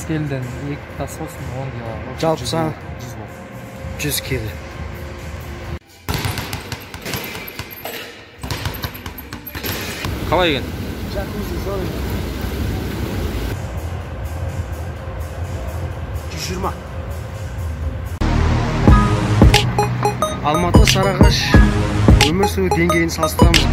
келіден 2 тас болсын 10 кило. Жалпы саны 100 келі. Қалай екен? Жакузи зор. 120. Алматы, Сарыағаш өмір сүру деңгейін салыстырамыз.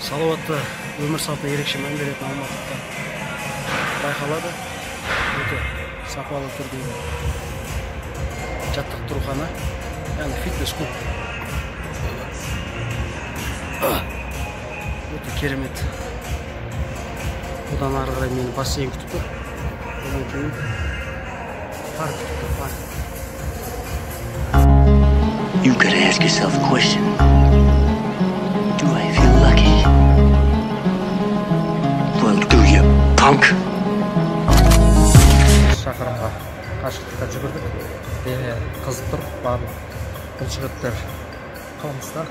Салауатты өмір салтына ерекше мән беретін Алматыда байқалады. Өте сапалы түрдегі жаттықтырухана, яғни фитнес-клуб. Өте керемет. Бұдан ары қарай мені бассейн күтіп тұр. Одан кейін парк күтіп тұр, парк. You've got to ask yourself a question. Do I feel lucky? Well, do you, punk? Шақырымға қашықтықта жүгірдік. Дене қызып тұр, барлық бұлшықеттер қылмыста.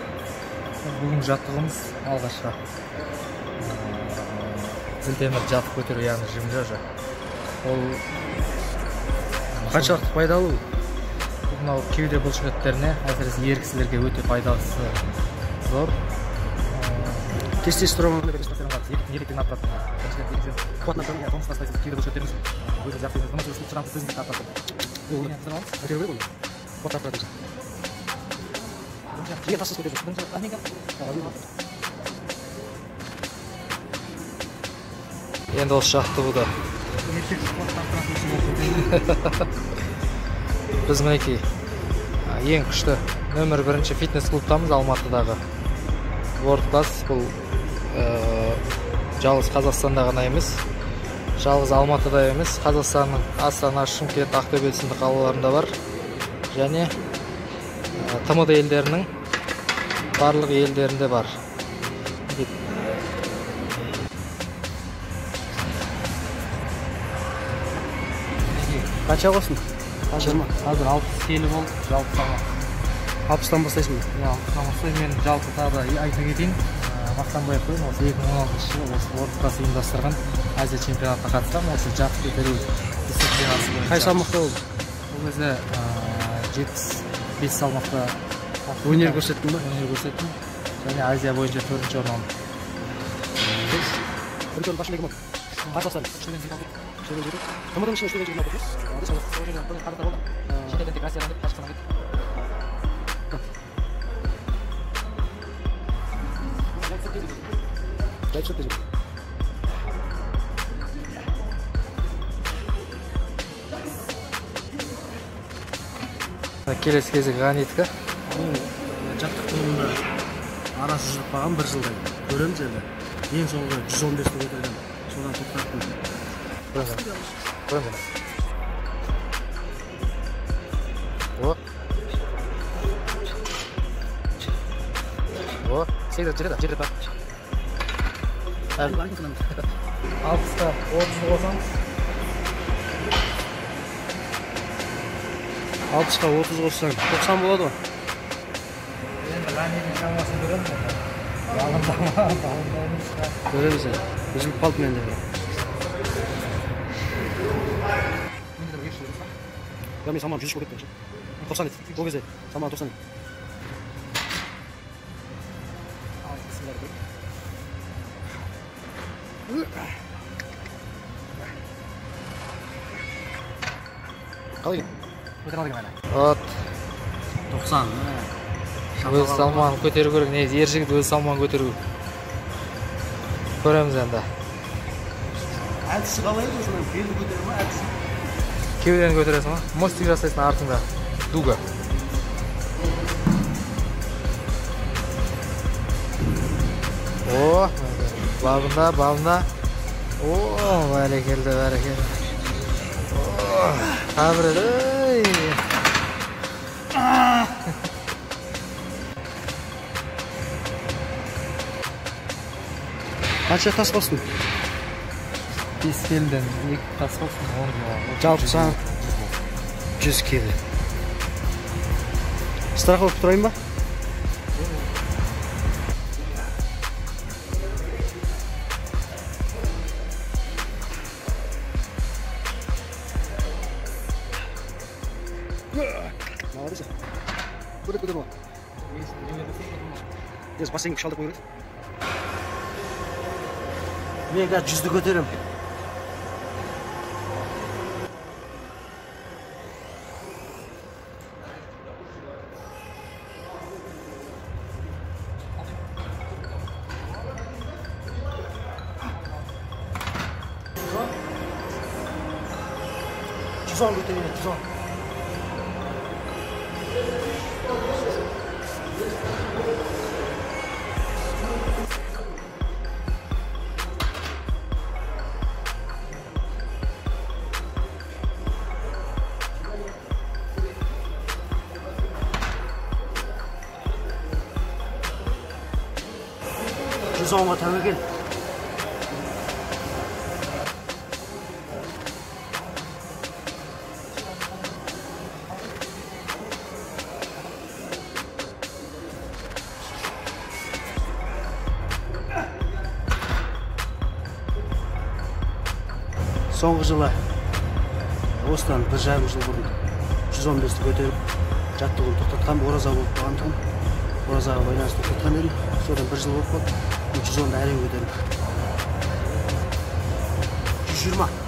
Бүгін жаттығымыз алғашқы зілтемір жатып көтеру, яғни жим-жажа. Ол Қаншалықты пайдалы? мынау кеуде бұлшықеттеріне, әсіресе ер кісілерге өте пайдасы зор. Тестостерон Неліктен артатын. Қуатын артатын, тонус тастайсыз, кеуде бұлшықеттеріңіз өзі жақсыз. Бұны шырамды сөзіңізді артатын. Өтер ғой бұл? Қуат артатын. Ең тасыз көтеріп. Енді осы жаттығуды біз мінекей ең күшті нөмір 1 фитнес-клубтамыз Алматыдағы. World Class. Бұл жалғыз Қазақстанда ғана емес, жалғыз Алматыда емес, Қазақстанның Астана, Шымкент, Ақтөбе сынды қалаларында бар, және ТМД елдерінің барлық елдерінде бар. Қанша қосын? Қазір 60 келі болды, жалпы салмақ. 60-тан бастайсың ба? 60-тан бастаймын. Мен жалпы тағы айта кетейін, мақтанбай ақ қояйын, осы 2016 жылы осы World Class ұйымдастырған Азия чемпионатына қатысқанмын. Осы жатып көтеру дисциплинасы бойынша. Қай салмақта болды? Ол кезде 75 салмақта өнер көрсеттің ба? Өнер көрсеттім. Және Азия бойынша 4-ші орын алдым. Бірінші орын басында кім болды? Қай салыстан? Тымырдың ішінде үштен жегін алдық. Қарда болдым. Шетелден тек Азиядан деп қашықтан кетті. Келесі кезек Ғанитка. Жаттықтыруында арасы жүріп қалған 1 жылдай. Көреміз енді. Ең соңғы 115-ті көтерген. Содан тоқтаттым. Көріңіз. Сегіз жерде жерде бар. 60-қа 30 қосамыз. 60-қа 30 қоссаң 90 болады ғой. Енді Ғанитің шамасын көреміз. Балындаймыз. Көреміз енді. Үзіліп қалды менде. Мен саман 100 көріп кеткен. 90 еді. Ол кезде саман 90 еді. Қалай екен? От. 90. Өз салмағын көтеру керек. Негізі ер жігіт өз салмағын көтеру. Көреміз енді. Әдісі қалай еді осындай белді көтеру ма әдісі? Кеудені көтересің ма? Мостик жасайсың артында. Дуга. О, бабында. О, бәрекелді. Қабірет, ой. Қанша тас қостың? 5 келден 2 тас қостың. Жалпы саған 100 келді. Страховка тұрайын ба? Молодец. Куда была? Здесь бассейн шалдық қойып. Мен қазір 100-ді көтерем. Жүз он көтерем, 110. Songa tövbe Соңғы жылы осыдан 1,5 жыл бұрын 115-ті көтеріп жаттығуын тоқтатқан, ораза болып қалғандығым. Оразаға байланысты тоқтатқан едім. Содан 1 жыл болып қалды. 310-ды әрең көтеріп. 120.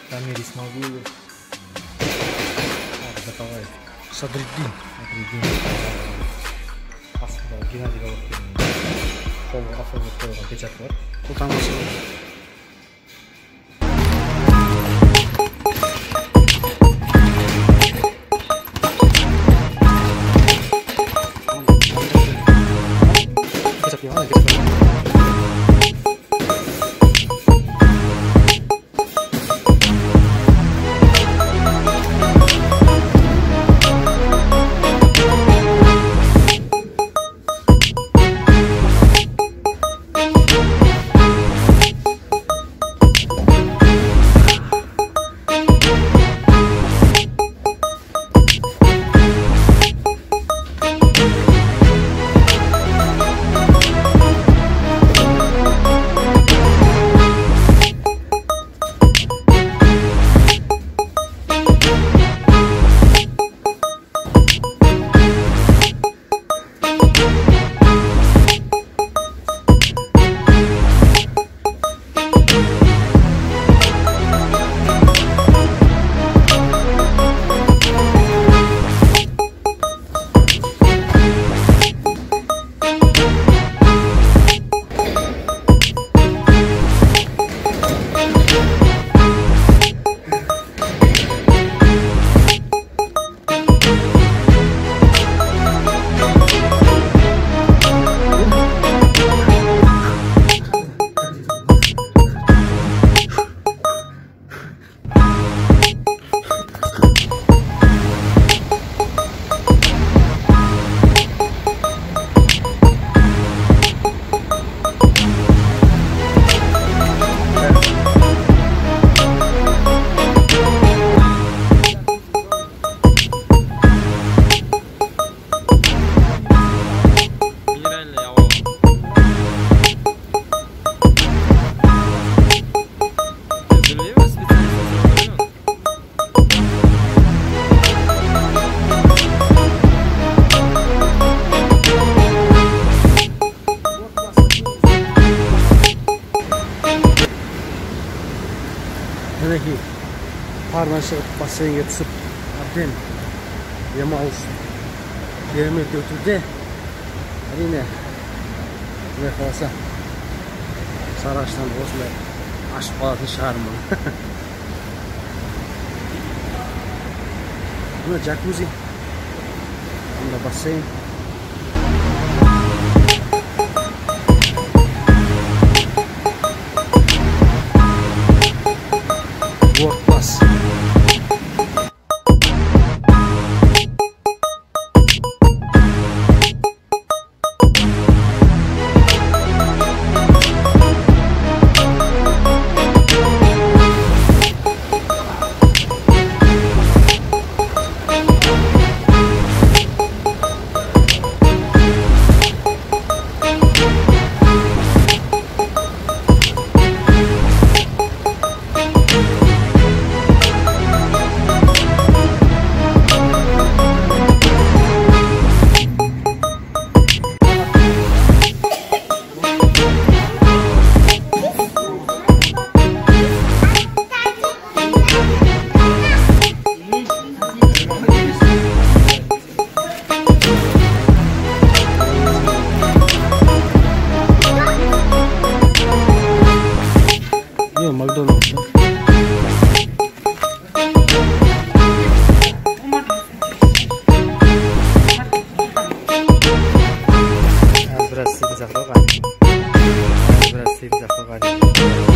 Дамир Исмагулов. Садриддин. Астында Геннадий Головкиннің қолы автомат қойған печаты бар. Қолтаңбасы. мінекей пардан шығып бассейнге түсіп әбден демалыс керемет өтуде. Әрине құдай қаласа Сарыағаштан осылай ашып қалатын шығармын. Мына джакузи, мына бассейн. World class. McDonald's. Biraz seni sakla.